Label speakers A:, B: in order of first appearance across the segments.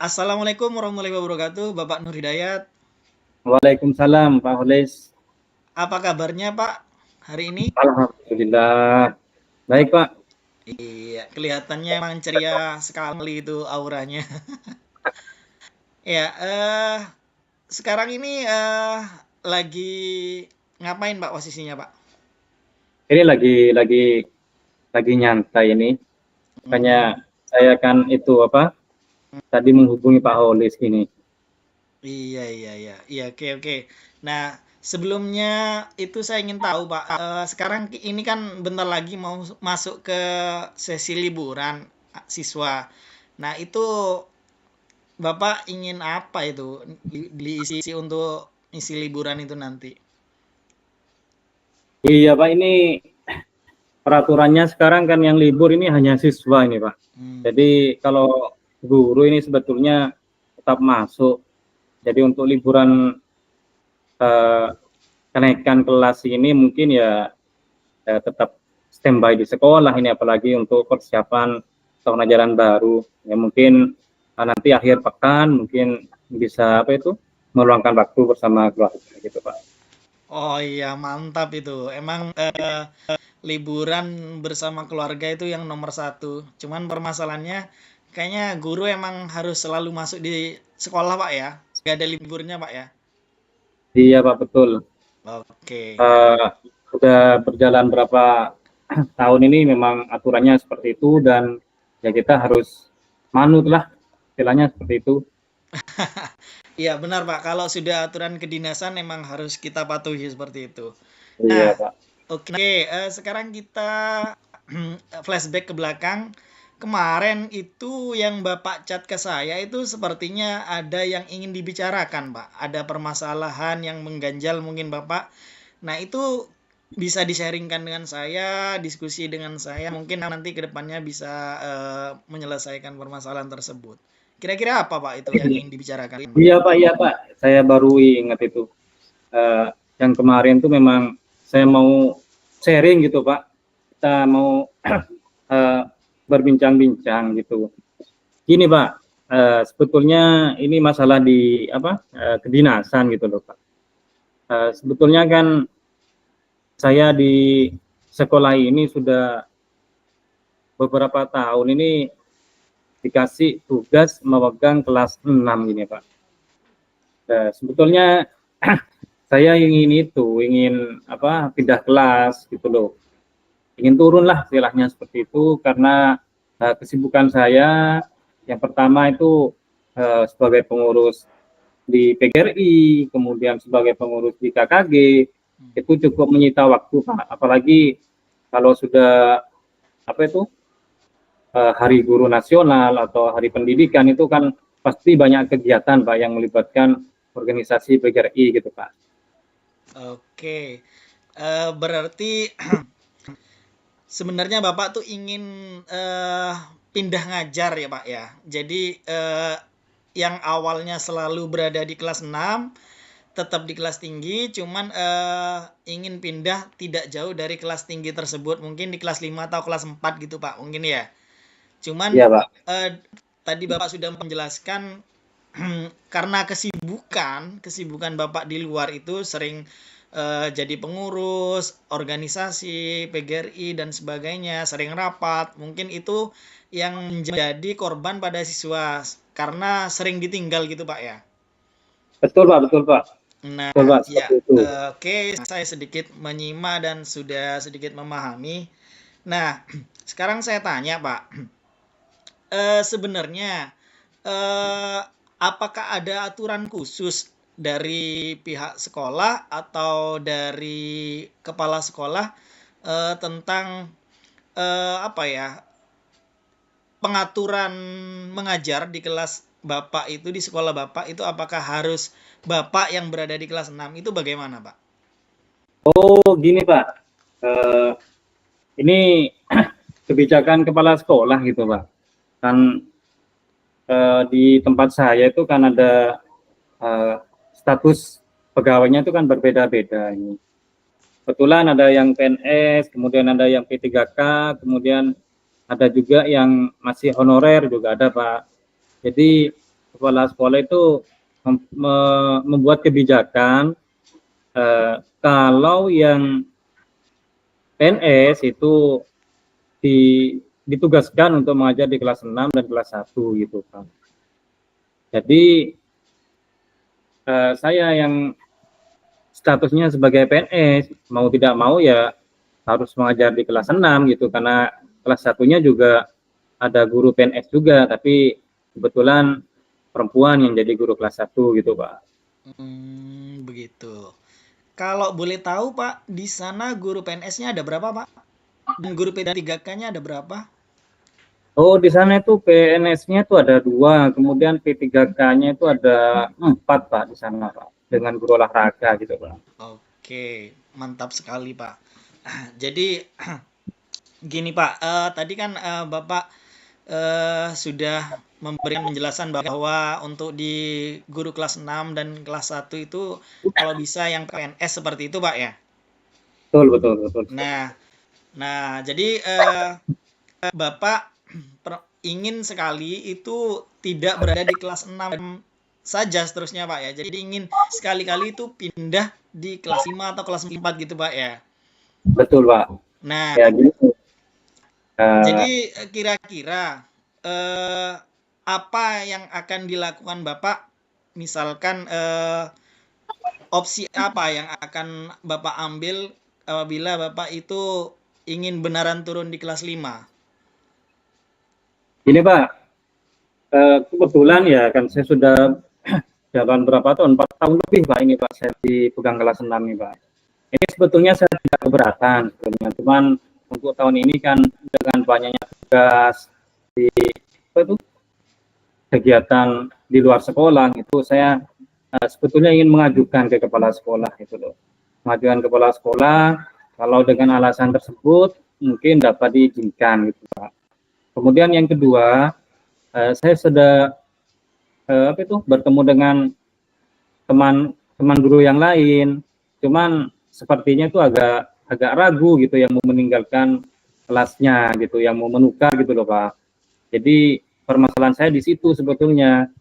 A: Assalamualaikum warahmatullahi wabarakatuh, Bapak Nur Hidayat.
B: Waalaikumsalam Pak Holis.
A: Apa kabarnya Pak hari ini?
B: Alhamdulillah. Baik Pak.
A: Iya, kelihatannya emang ceria sekali itu auranya. Ya, sekarang ini lagi ngapain Pak posisinya Pak?
B: Ini lagi nyantai ini. Makanya
A: Hmm,
B: saya kan itu apa? Tadi menghubungi Pak Holis ini.
A: iya iya iya, iya oke oke. Nah, sebelumnya itu saya ingin tahu Pak, sekarang ini kan bentar lagi mau masuk ke sesi liburan siswa. Nah, itu Bapak ingin apa itu diisi untuk isi liburan itu nanti?
B: Iya Pak, ini peraturannya sekarang kan yang libur ini hanya siswa ini Pak.
A: Hmm.
B: Jadi kalau guru ini sebetulnya tetap masuk. Jadi untuk liburan eh, kenaikan kelas ini mungkin ya tetap standby di sekolah ini, apalagi untuk persiapan tahun ajaran baru. Ya mungkin nanti akhir pekan mungkin bisa apa itu meluangkan waktu bersama keluarga gitu Pak.
A: Oh iya, mantap itu. Emang liburan bersama keluarga itu yang nomor satu. Cuman permasalahannya kayaknya guru emang harus selalu masuk di sekolah Pak ya. Gak ada liburnya Pak ya.
B: Iya Pak, betul.
A: Oke.
B: Uh, Sudah berjalan berapa tahun ini memang aturannya seperti itu, dan ya kita harus manut lah, istilahnya seperti itu.
A: Iya benar Pak. Kalau sudah aturan kedinasan emang harus kita patuhi seperti itu.
B: Iya
A: Nah,
B: Pak.
A: oke, sekarang kita flashback ke belakang. Kemarin itu yang Bapak chat ke saya itu sepertinya ada yang ingin dibicarakan, Pak. Ada permasalahan yang mengganjal mungkin Bapak. Nah, itu bisa di-sharingkan dengan saya, diskusi dengan saya, mungkin nanti ke depannya bisa menyelesaikan permasalahan tersebut. Kira-kira apa, Pak, itu yang ingin dibicarakan?
B: Iya Pak, saya baru ingat itu. uh, yang kemarin tuh memang saya mau sharing gitu Pak. Kita mau uh, berbincang-bincang gitu. Gini Pak, sebetulnya ini masalah di apa kedinasan gitu loh Pak. Sebetulnya kan saya di sekolah ini sudah beberapa tahun ini dikasih tugas memegang kelas 6 ini Pak. Sebetulnya saya ingin apa pindah kelas gitu loh, ingin turun lah istilahnya seperti itu, karena kesibukan saya yang pertama itu sebagai pengurus di PGRI, kemudian sebagai pengurus di KKG, itu cukup menyita waktu Pak. Apalagi kalau sudah apa itu Hari Guru Nasional atau Hari Pendidikan, itu kan pasti banyak kegiatan Pak yang melibatkan organisasi PGRI gitu Pak.
A: Oke, berarti sebenarnya Bapak tuh ingin pindah ngajar ya Pak ya. Jadi yang awalnya selalu berada di kelas 6 tetap di kelas tinggi, cuman ingin pindah tidak jauh dari kelas tinggi tersebut, mungkin di kelas 5 atau kelas 4 gitu Pak, mungkin ya. Cuman
B: Iya Pak.
A: tadi Bapak sudah menjelaskan karena kesibukan Bapak di luar itu sering jadi pengurus organisasi, PGRI dan sebagainya, sering rapat. Mungkin itu yang menjadi korban pada siswa karena sering ditinggal gitu, Pak ya.
B: Betul Pak, betul Pak.
A: Nah,
B: Betul Pak,
A: ya,
B: seperti itu.
A: oke, saya sedikit menyimak dan sudah sedikit memahami. Nah, sekarang saya tanya, Pak, sebenarnya eh, apakah ada aturan khusus dari pihak sekolah atau dari kepala sekolah tentang apa ya pengaturan mengajar di kelas Bapak itu di sekolah Bapak itu apakah harus Bapak yang berada di kelas 6 itu bagaimana, Pak?
B: Oh gini Pak, eh, ini kebijakan kepala sekolah gitu Pak. Kan di tempat saya itu kan ada eh, status pegawainya itu kan berbeda-beda ini. Kebetulan ada yang PNS, kemudian ada yang P3K, kemudian ada juga yang masih honorer juga ada Pak. Jadi kepala sekolah itu membuat kebijakan kalau yang PNS itu ditugaskan untuk mengajar di kelas 6 dan kelas 1 gitu kan. Jadi saya yang statusnya sebagai PNS mau tidak mau ya harus mengajar di kelas 6 gitu, karena kelas satunya juga ada guru PNS juga, tapi kebetulan perempuan yang jadi guru kelas 1 gitu Pak.
A: Begitu. Kalau boleh tahu Pak, di sana guru PNS-nya ada berapa Pak? Dan guru P3K-nya ada berapa?
B: Oh, di sana itu PNS-nya itu ada 2, kemudian P3K-nya itu ada 4 Pak di sana Pak, dengan guru olahraga gitu Pak.
A: Oke, mantap sekali Pak. Jadi gini Pak, tadi kan Bapak sudah memberikan penjelasan bahwa untuk di guru kelas 6 dan kelas 1 itu kalau bisa yang PNS seperti itu Pak ya.
B: Betul, betul, betul.
A: Nah, jadi Bapak ingin sekali itu tidak berada di kelas 6 saja seterusnya Pak ya. Jadi ingin sekali-kali itu pindah di kelas 5 atau kelas 4 gitu Pak ya.
B: Betul Pak.
A: Nah,
B: Ya gitu.
A: jadi kira-kira apa yang akan dilakukan Bapak? Misalkan opsi apa yang akan Bapak ambil apabila Bapak itu ingin benaran turun di kelas 5?
B: Gini Pak, kebetulan ya kan saya sudah jalan berapa tahun, 4 tahun lebih Pak ini Pak saya dipegang kelas 6 nih Pak. Ini sebetulnya saya tidak keberatan sebetulnya, cuman untuk tahun ini kan dengan banyaknya tugas di apa itu kegiatan di luar sekolah itu saya sebetulnya ingin mengajukan ke kepala sekolah itu loh. Mengajukan kepala sekolah kalau dengan alasan tersebut mungkin dapat diizinkan gitu Pak. Kemudian yang kedua, saya sudah apa itu bertemu dengan teman guru yang lain, cuman sepertinya itu agak ragu gitu yang mau meninggalkan kelasnya gitu, yang mau menukar gitu loh Pak. Jadi permasalahan saya di situ sebetulnya.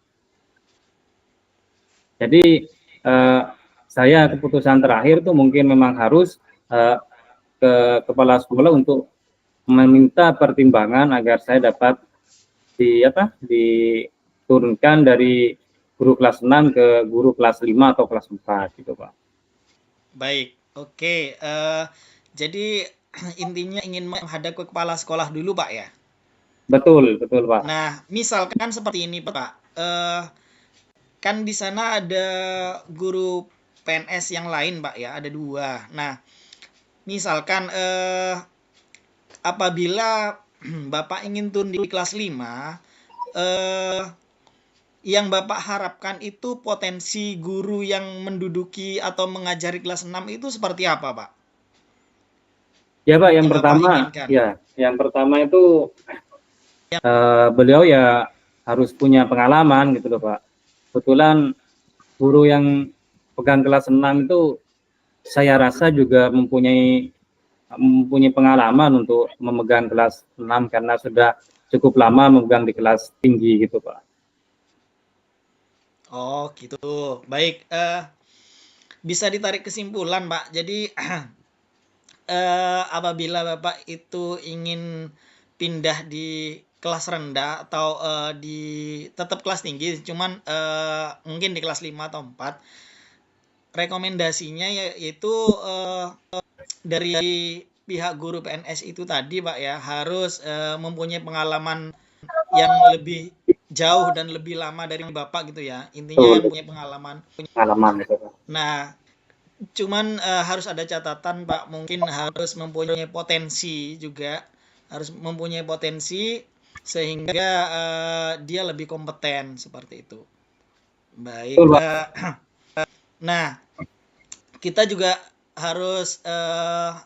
B: Jadi saya keputusan terakhir tuh mungkin memang harus ke kepala sekolah untuk meminta pertimbangan agar saya dapat diturunkan dari guru kelas 6 ke guru kelas 5 atau kelas 4 gitu Pak.
A: Baik, oke. Jadi intinya ingin menghadap ke kepala sekolah dulu Pak ya?
B: Betul, betul Pak.
A: Nah, misalkan seperti ini Pak, kan di sana ada guru PNS yang lain Pak ya, ada 2. Nah, misalkan apabila Bapak ingin turun di kelas 5, yang Bapak harapkan itu potensi guru yang menduduki atau mengajari kelas 6 itu seperti apa Pak?
B: Ya Pak, yang
A: Yang Bapak
B: pertama
A: inginkan.
B: ya, yang pertama itu beliau ya harus punya pengalaman gitu loh Pak. Kebetulan guru yang pegang kelas 6 itu saya rasa juga mempunyai pengalaman untuk memegang kelas 6 karena sudah cukup lama memegang di kelas tinggi gitu Pak.
A: Oh gitu. Baik, bisa ditarik kesimpulan Pak. Jadi apabila Bapak itu ingin pindah di kelas rendah atau di tetap kelas tinggi, cuman mungkin di kelas 5 atau 4, rekomendasinya yaitu dari pihak guru PNS itu tadi Pak ya, harus mempunyai pengalaman yang lebih jauh dan lebih lama dari Bapak gitu ya. Intinya yang punya pengalaman.
B: Gitu Pak.
A: Nah, cuman harus ada catatan Pak, mungkin harus mempunyai potensi juga, harus mempunyai potensi sehingga dia lebih kompeten seperti itu. Baik. Nah, kita juga harus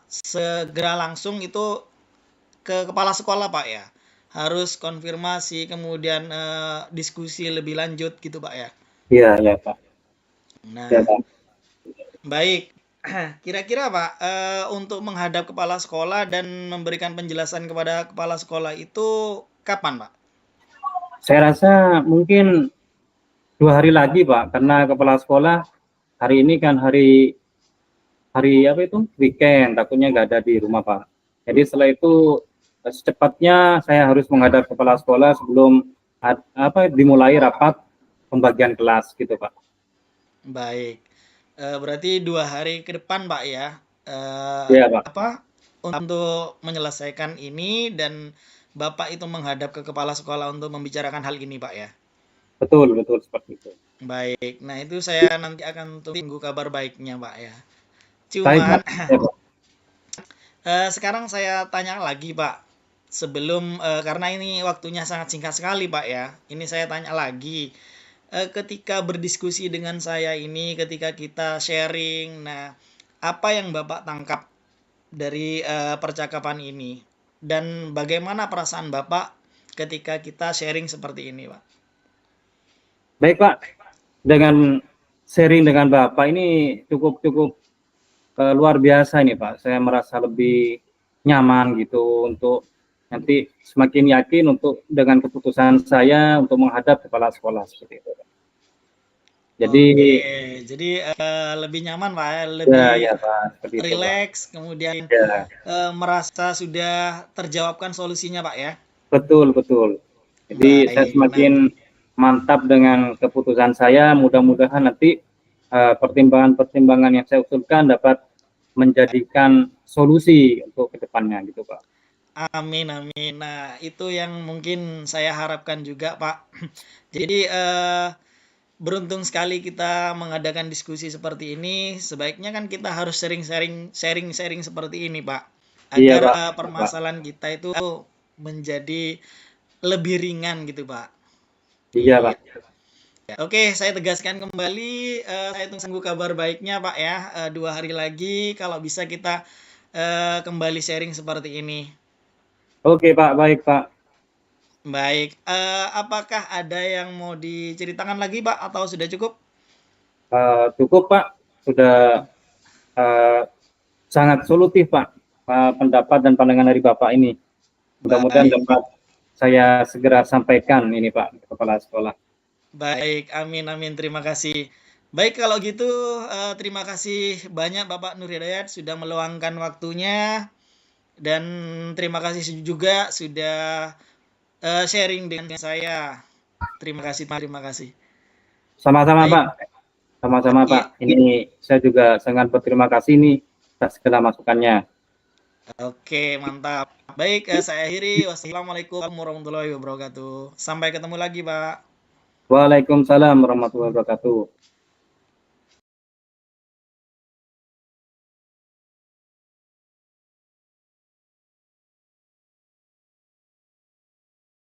A: segera langsung itu ke kepala sekolah Pak ya. Harus konfirmasi kemudian diskusi lebih lanjut gitu Pak ya.
B: Iya, ya Pak.
A: Nah,
B: ya, Pak.
A: Baik. Kira-kira Pak, untuk menghadap kepala sekolah dan memberikan penjelasan kepada kepala sekolah itu kapan Pak?
B: Saya rasa mungkin 2 hari lagi Pak, karena kepala sekolah hari ini kan hari hari apa itu weekend, takutnya nggak ada di rumah Pak. Jadi setelah itu secepatnya saya harus menghadap kepala sekolah sebelum dimulai rapat pembagian kelas gitu Pak.
A: Baik. Berarti 2 hari ke depan, Pak ya.
B: Iya Pak,
A: Apa untuk menyelesaikan ini dan Bapak itu menghadap ke kepala sekolah untuk membicarakan hal ini, Pak ya.
B: betul betul seperti itu.
A: Baik. Nah, itu saya nanti akan tunggu kabar baiknya, Pak ya.
B: Baik Pak.
A: Cuman
B: Ya, Pak.
A: sekarang saya tanya lagi, Pak. Sebelum karena ini waktunya sangat singkat sekali, Pak ya. Ini saya tanya lagi. Ketika berdiskusi dengan saya ini, ketika kita sharing, nah apa yang Bapak tangkap dari percakapan ini? Dan bagaimana perasaan Bapak ketika kita sharing seperti ini, Pak?
B: Baik Pak, dengan sharing dengan Bapak ini cukup cukup luar biasa ini Pak. Saya merasa lebih nyaman gitu untuk nanti semakin yakin untuk dengan keputusan saya untuk menghadap kepala sekolah seperti itu. Jadi
A: Oke, jadi lebih nyaman, Pak ya,
B: ya
A: lebih
B: ya Pak, seperti itu Pak.
A: rileks, kemudian
B: Ya,
A: merasa sudah terjawabkan solusinya, Pak ya.
B: betul betul. Jadi saya
A: Baik. Nah,
B: semakin mantap dengan keputusan saya. Mudah-mudahan nanti pertimbangan-pertimbangan yang saya usulkan dapat menjadikan solusi untuk kedepannya gitu Pak.
A: amin, amin. Nah, itu yang mungkin saya harapkan juga, Pak. Jadi, beruntung sekali kita mengadakan diskusi seperti ini. Sebaiknya kan kita harus sharing-sharing seperti ini, Pak.
B: Iya
A: Agar
B: Pak, Pak.
A: permasalahan kita itu menjadi lebih ringan gitu, Pak.
B: Iya Pak.
A: Gitu. Oke, saya tegaskan kembali, saya tunggu kabar baiknya, Pak ya. 2 hari lagi kalau bisa kita kembali sharing seperti ini.
B: Oke Pak, baik Pak.
A: Baik, apakah ada yang mau diceritakan lagi, Pak, atau sudah cukup?
B: Cukup Pak, sudah uh, sangat solutif Pak, pendapat dan pandangan dari Bapak ini. Mudah-mudahan
A: Baik,
B: dapat saya segera sampaikan ini Pak ke kepala sekolah.
A: baik, amin, amin, terima kasih. Baik, kalau gitu terima kasih banyak Bapak Nur Hidayat sudah meluangkan waktunya dan terima kasih juga sudah sharing dengan saya. Terima kasih, Pak, terima kasih.
B: Sama-sama
A: Baik,
B: Pak, sama-sama Pak. Ini saya juga sangat berterima kasih nih atas segala masukannya.
A: oke, mantap. Baik, saya akhiri. Wassalamualaikum warahmatullahi wabarakatuh. Sampai ketemu lagi, Pak.
B: Waalaikumsalam warahmatullahi wabarakatuh.